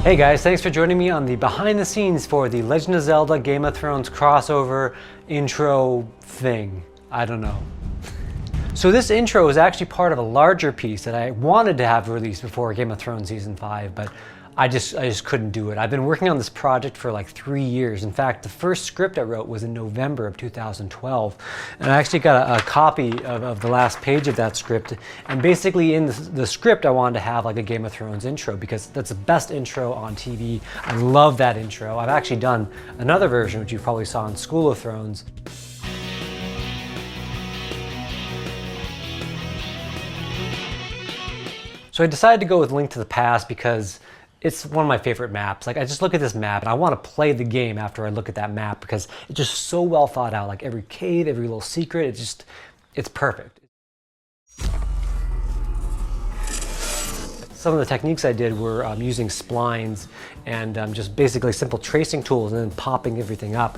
Hey guys, thanks for joining me on the behind the scenes for the Legend of Zelda Game of Thrones crossover intro thing. I don't know. So this intro is actually part of a larger piece that I wanted to have released before Game of Thrones Season 5, but I just couldn't do it. I've been working on this project for like 3 years. In fact, the first script I wrote was in November of 2012. And I actually got a copy of the last page of that script. And basically in the script, I wanted to have like a Game of Thrones intro because that's the best intro on TV. I love that intro. I've actually done another version, which you probably saw in School of Thrones. So I decided to go with Link to the Past because it's one of my favorite maps. Like, I just look at this map and I want to play the game after I look at that map because it's just so well thought out. Like every cave, every little secret, it's perfect. Some of the techniques I did were using splines and just basically simple tracing tools and then popping everything up.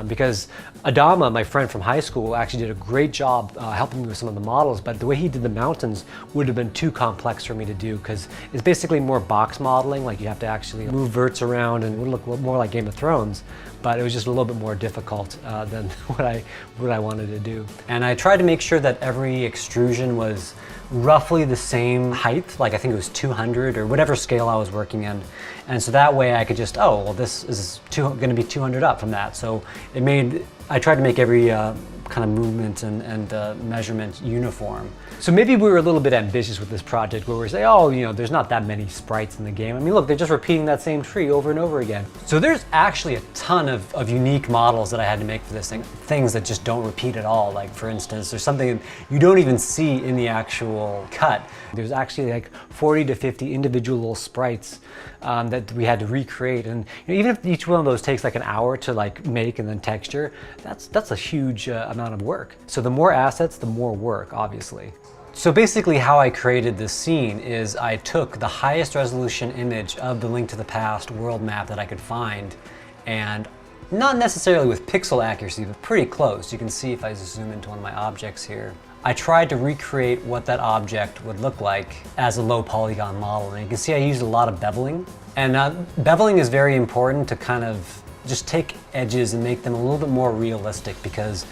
Because Adama, my friend from high school, actually did a great job helping me with some of the models, but the way he did the mountains would have been too complex for me to do because it's basically more box modeling, like you have to actually move verts around and it would look more like Game of Thrones, but it was just a little bit more difficult than what I wanted to do. And I tried to make sure that every extrusion was roughly the same height, like I think it was 200 or whatever scale I was working in. And so that way I could just, oh, well, this is going to be 200 up from that. So I tried to make every kind of movement and measurement uniform. So maybe we were a little bit ambitious with this project where we say, oh, you know, there's not that many sprites in the game. I mean, look, they're just repeating that same tree over and over again. So there's actually a ton of unique models that I had to make for this thing, things that just don't repeat at all. Like for instance, there's something you don't even see in the actual cut. There's actually like 40 to 50 individual little sprites that we had to recreate. And you know, even if each one of those takes like an hour to like make and then texture, that's a huge amount of work. So the more assets, the more work, obviously. So basically how I created this scene is I took the highest resolution image of the Link to the Past world map that I could find, and not necessarily with pixel accuracy, but pretty close. You can see if I zoom into one of my objects here. I tried to recreate what that object would look like as a low polygon model. And you can see I used a lot of beveling. And beveling is very important to kind of just take edges and make them a little bit more realistic, because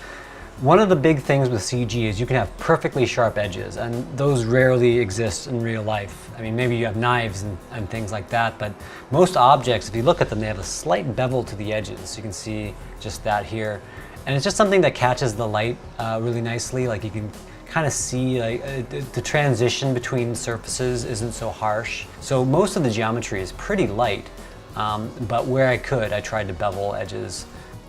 one of the big things with CG is you can have perfectly sharp edges, and those rarely exist in real life. I mean, maybe you have knives and things like that, but most objects, if you look at them, they have a slight bevel to the edges. You can see just that here. And it's just something that catches the light really nicely. Like you can kind of see like, the transition between surfaces isn't so harsh. So most of the geometry is pretty light, but where I could, I tried to bevel edges.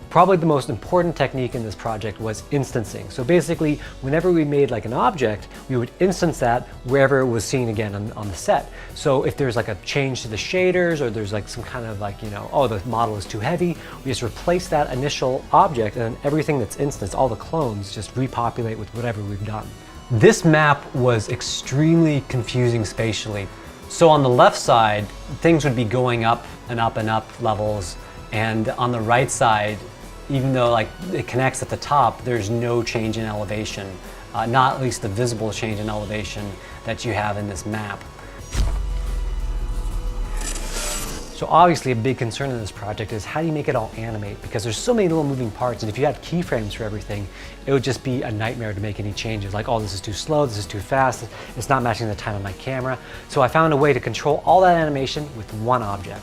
Probably the most important technique in this project was instancing. So basically, whenever we made like an object, we would instance that wherever it was seen again on the set. So if there's like a change to the shaders, or there's like some kind of like, you know, oh, the model is too heavy, we just replace that initial object, and then everything that's instanced, all the clones, just repopulate with whatever we've done. This map was extremely confusing spatially. So on the left side, things would be going up and up and up levels, and on the right side, even though like it connects at the top, there's no change in elevation, not at least the visible change in elevation that you have in this map. So obviously a big concern in this project is how do you make it all animate, because there's so many little moving parts, and if you had keyframes for everything, it would just be a nightmare to make any changes. Like, oh, this is too slow, this is too fast, it's not matching the time on my camera. So I found a way to control all that animation with one object.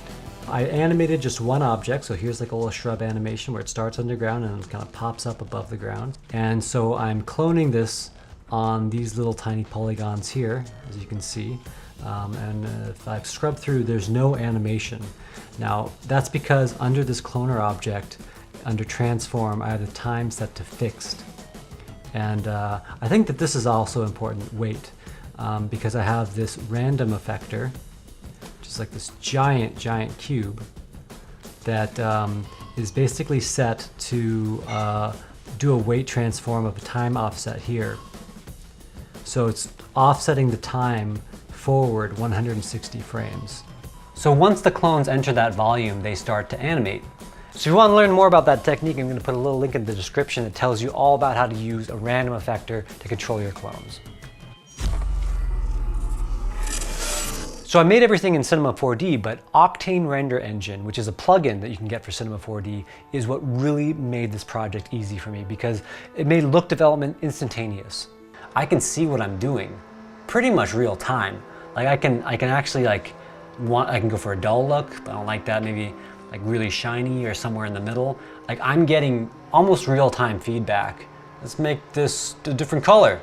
I animated just one object, so here's like a little shrub animation where it starts underground and it kind of pops up above the ground. And so I'm cloning this on these little tiny polygons here, as you can see. And if I've scrubbed through, there's no animation. Now, that's because under this cloner object, under transform, I have the time set to fixed. And I think that this is also important, weight, because I have this random effector, just like this giant cube that is basically set to do a weight transform of a time offset here. So it's offsetting the time forward 160 frames. So once the clones enter that volume, they start to animate. So if you want to learn more about that technique, I'm going to put a little link in the description that tells you all about how to use a random effector to control your clones. So I made everything in Cinema 4D, but Octane Render Engine, which is a plugin that you can get for Cinema 4D, is what really made this project easy for me because it made look development instantaneous. I can see what I'm doing pretty much real time. Like I can actually I can go for a dull look, but I don't like that, maybe like really shiny or somewhere in the middle. Like I'm getting almost real-time feedback. Let's make this a different color.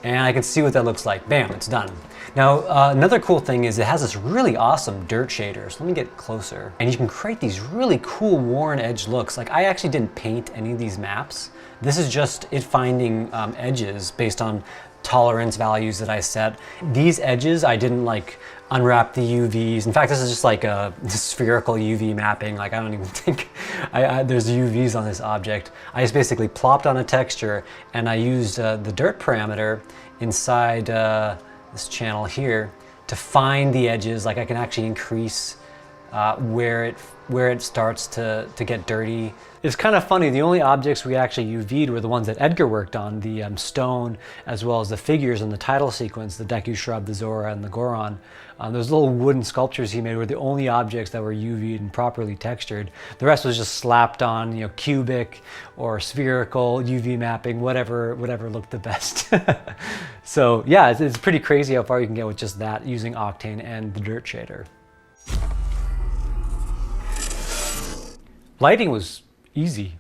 And I can see what that looks like. Bam, it's done. Now, another cool thing is it has this really awesome dirt shader. So let me get closer. And you can create these really cool worn edge looks. Like I actually didn't paint any of these maps. This is just it finding edges based on tolerance values that I set. These edges, I didn't like unwrap the UVs. In fact, this is just like a spherical UV mapping. Like I don't even think there's UVs on this object. I just basically plopped on a texture and I used the dirt parameter inside this channel here to find the edges. Like I can actually increase where it starts to get dirty. It's kind of funny, the only objects we actually UV'd were the ones that Edgar worked on, the stone, as well as the figures in the title sequence, the Deku Shrub, the Zora, and the Goron. Those little wooden sculptures he made were the only objects that were UV'd and properly textured. The rest was just slapped on, you know, cubic or spherical, UV mapping, whatever looked the best. So yeah, it's pretty crazy how far you can get with just that using Octane and the dirt shader. Lighting was easy.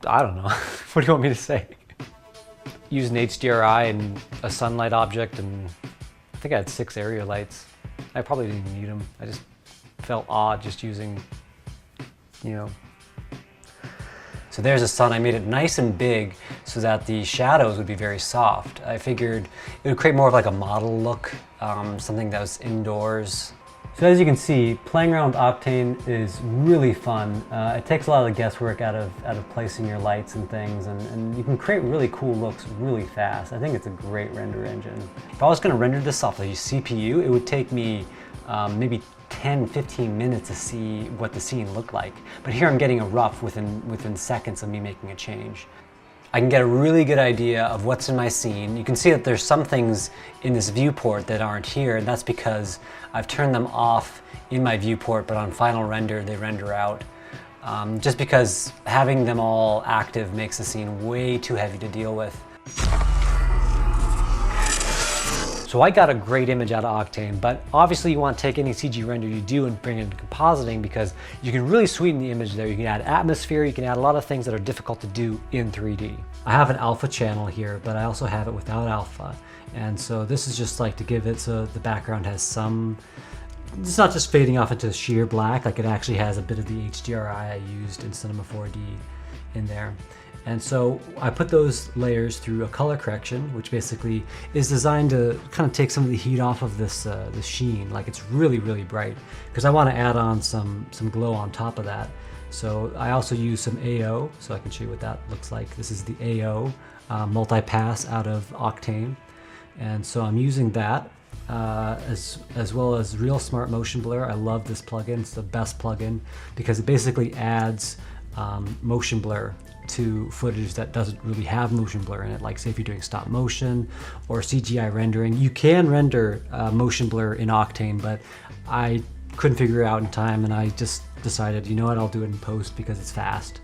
I don't know. What do you want me to say? Use an HDRI and a sunlight object, and I think I had 6 area lights. I probably didn't even need them. I just felt odd just using, you know. So there's the sun. I made it nice and big so that the shadows would be very soft. I figured it would create more of like a model look, something that was indoors. So as you can see, playing around with Octane is really fun. It takes a lot of the guesswork out of placing your lights and things, and you can create really cool looks really fast. I think it's a great render engine. If I was going to render this off the CPU, it would take me maybe 10-15 minutes to see what the scene looked like. But here I'm getting a rough within seconds of me making a change. I can get a really good idea of what's in my scene. You can see that there's some things in this viewport that aren't here, and that's because I've turned them off in my viewport, but on final render, they render out. Just because having them all active makes the scene way too heavy to deal with. So I got a great image out of Octane, but obviously you want to take any CG render you do and bring it into compositing because you can really sweeten the image there. You can add atmosphere, you can add a lot of things that are difficult to do in 3D. I have an alpha channel here, but I also have it without alpha. And so this is just like to give it so the background has some, it's not just fading off into sheer black, like it actually has a bit of the HDRI I used in Cinema 4D in there. And so I put those layers through a color correction, which basically is designed to kind of take some of the heat off of this sheen. Like it's really, really bright because I want to add on some glow on top of that. So I also use some AO, so I can show you what that looks like. This is the AO multi-pass out of Octane. And so I'm using that as well as Real Smart Motion Blur. I love this plugin. It's the best plugin because it basically adds motion blur to footage that doesn't really have motion blur in it. Like say if you're doing stop motion or CGI rendering, you can render motion blur in Octane, but I couldn't figure it out in time and I just decided, you know what, I'll do it in post because it's fast.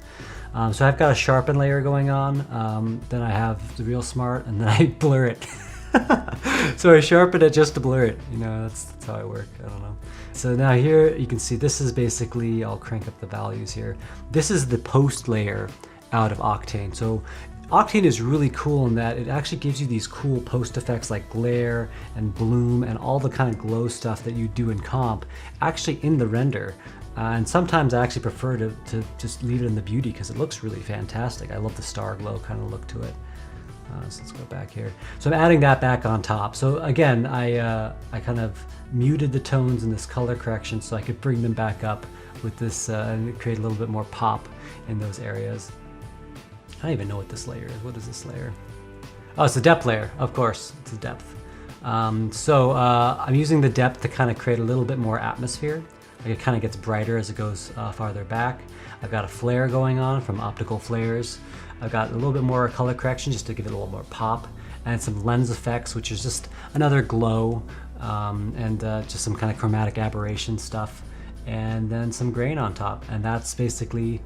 So I've got a sharpen layer going on, then I have the Real Smart, and then I blur it. So I sharpen it just to blur it, you know, that's how I work, I don't know. So now here you can see this is basically, I'll crank up the values here. This is the post layer out of Octane. So Octane is really cool in that it actually gives you these cool post effects like glare and bloom and all the kind of glow stuff that you do in comp actually in the render. And sometimes I actually prefer to just leave it in the beauty because it looks really fantastic. I love the star glow kind of look to it. So let's go back here. So I'm adding that back on top. So again, I kind of muted the tones in this color correction so I could bring them back up with this and create a little bit more pop in those areas. I don't even know what this layer is. What is this layer? Oh, it's the depth layer, of course. It's the depth. So I'm using the depth to kind of create a little bit more atmosphere. Like it kind of gets brighter as it goes farther back. I've got a flare going on from optical flares. I've got a little bit more color correction just to give it a little more pop, and some lens effects, which is just another glow and just some kind of chromatic aberration stuff, and then some grain on top. And that's basically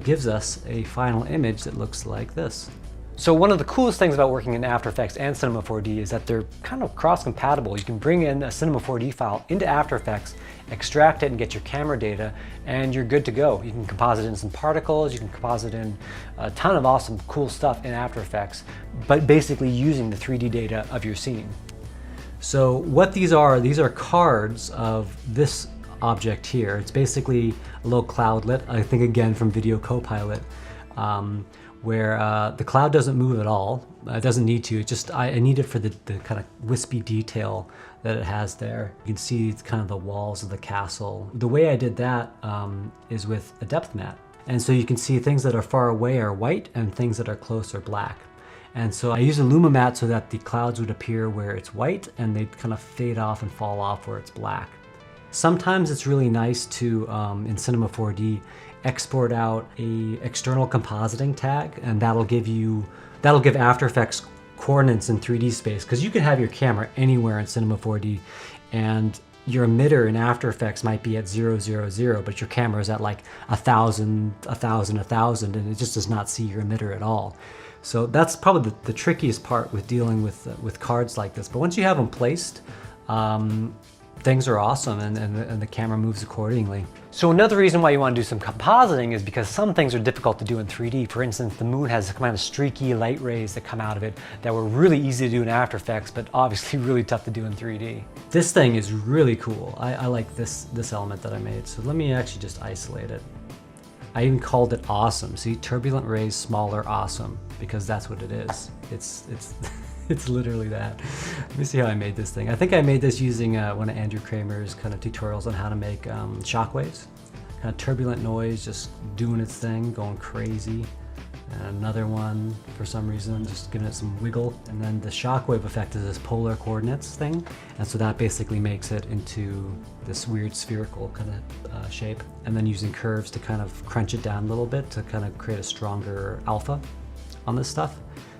gives us a final image that looks like this. So one of the coolest things about working in After Effects and Cinema 4D is that they're kind of cross-compatible. You can bring in a Cinema 4D file into After Effects, extract it and get your camera data, and you're good to go. You can composite in some particles, you can composite in a ton of awesome cool stuff in After Effects, but basically using the 3D data of your scene. So what these are cards of this object here. It's basically a little cloudlet, I think again from Video Copilot, where the cloud doesn't move at all. It doesn't need to. It just I need it for the kind of wispy detail that it has there. You can see it's kind of the walls of the castle. The way I did that is with a depth map. And so you can see things that are far away are white and things that are close are black. And so I use a luma mat so that the clouds would appear where it's white and they'd kind of fade off and fall off where it's black. Sometimes it's really nice to, in Cinema 4D, export out a external compositing tag, and that'll give After Effects coordinates in 3D space, because you can have your camera anywhere in Cinema 4D, and your emitter in After Effects might be at 0, 0, 0, but your camera is at like 1,000, 1,000, 1,000, and it just does not see your emitter at all. So that's probably the trickiest part with dealing with cards like this. But once you have them placed, things are awesome, and the camera moves accordingly. So another reason why you want to do some compositing is because some things are difficult to do in 3D. For instance, the moon has kind of streaky light rays that come out of it that were really easy to do in After Effects, but obviously really tough to do in 3D. This thing is really cool. I like this element that I made. So let me actually just isolate it. I even called it awesome. See, turbulent rays, smaller, awesome, because that's what it is. It's literally that. Let me see how I made this thing. I think I made this using one of Andrew Kramer's kind of tutorials on how to make shockwaves. Kind of turbulent noise, just doing its thing, going crazy. And another one, for some reason, just giving it some wiggle. And then the shockwave effect is this polar coordinates thing. And so that basically makes it into this weird spherical kind of shape. And then using curves to kind of crunch it down a little bit to kind of create a stronger alpha on this stuff.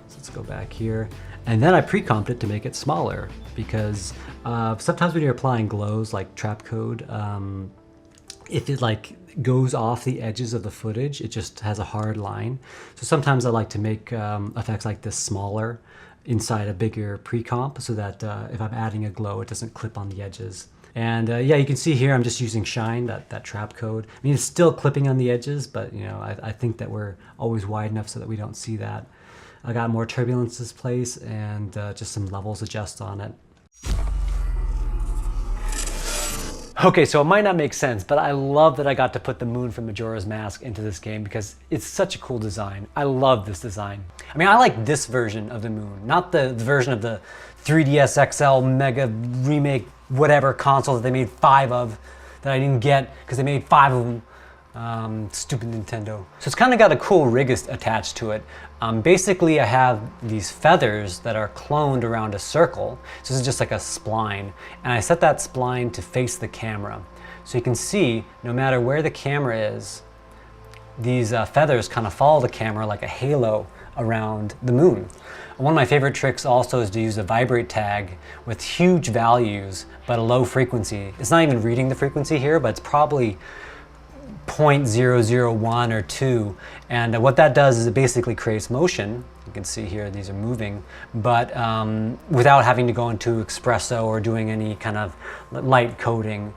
So let's go back here. And then I pre-comped it to make it smaller, because sometimes when you're applying glows like trap code, if it like goes off the edges of the footage, it just has a hard line. So sometimes I like to make effects like this smaller inside a bigger pre-comp, so that if I'm adding a glow, it doesn't clip on the edges. And yeah, you can see here I'm just using shine, that trap code. I mean, it's still clipping on the edges, but you know, I think that we're always wide enough so that we don't see that. I got more turbulence this place, and just some levels adjust on it. Okay, so it might not make sense, but I love that I got to put the moon from Majora's Mask into this game because it's such a cool design. I love this design. I mean, I like this version of the moon, not the version of the 3DS XL Mega Remake whatever console that they made 5 of that I didn't get because they made 5 of them. Stupid Nintendo. So it's kind of got a cool rig attached to it. Basically, I have these feathers that are cloned around a circle. So this is just like a spline. And I set that spline to face the camera. So you can see, no matter where the camera is, these feathers kind of follow the camera like a halo around the moon. One of my favorite tricks also is to use a vibrate tag with huge values, but a low frequency. It's not even reading the frequency here, but it's probably 0.001 or 2, and what that does is it basically creates motion. You can see here these are moving, but without having to go into espresso or doing any kind of light coding.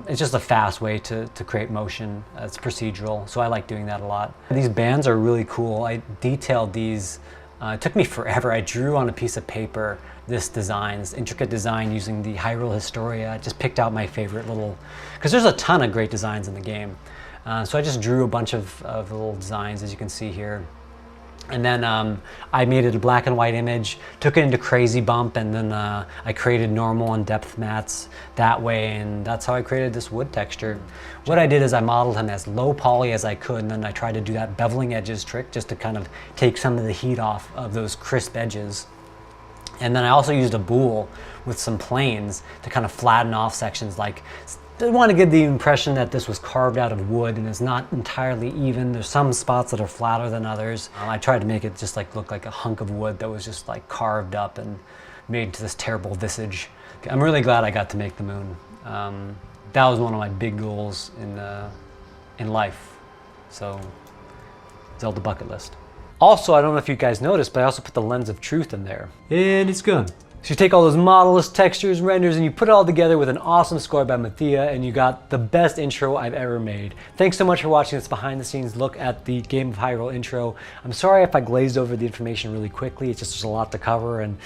It's just a fast way to create motion. It's procedural, so I like doing that a lot. These bands are really cool. I detailed these. It took me forever. I drew on a piece of paper this intricate design using the Hyrule Historia. I just picked out my favorite little, because there's a ton of great designs in the game. So I just drew a bunch of little designs, as you can see here. And then I made it a black and white image, took it into Crazy Bump, and then I created normal and depth mats that way, and that's how I created this wood texture. What I did is I modeled him as low poly as I could, and then I tried to do that beveling edges trick just to kind of take some of the heat off of those crisp edges. And then I also used a boule with some planes to kind of flatten off sections. Like, I want to give the impression that this was carved out of wood and it's not entirely even. There's some spots that are flatter than others. I tried to make it just like look like a hunk of wood that was just like carved up and made into this terrible visage I'm really glad I got to make the moon. That was one of my big goals in life. So, Zelda bucket list. Also, I don't know if you guys noticed, but I also put the lens of truth in there. And it's gone. So you take all those models, textures, renders, and you put it all together with an awesome score by Mathia, and you got the best intro I've ever made. Thanks so much for watching this behind the scenes look at the Game of Hyrule intro. I'm sorry if I glazed over the information really quickly. It's just there's a lot to cover, and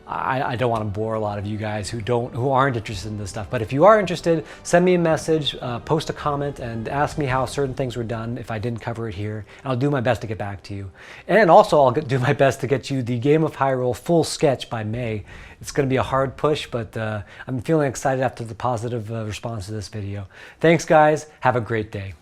I don't want to bore a lot of you guys who aren't interested in this stuff. But if you are interested, send me a message, post a comment, and ask me how certain things were done if I didn't cover it here. And I'll do my best to get back to you. And also, I'll do my best to get you the Game of Hyrule full sketch by May. It's going to be a hard push, but I'm feeling excited after the positive response to this video. Thanks, guys. Have a great day.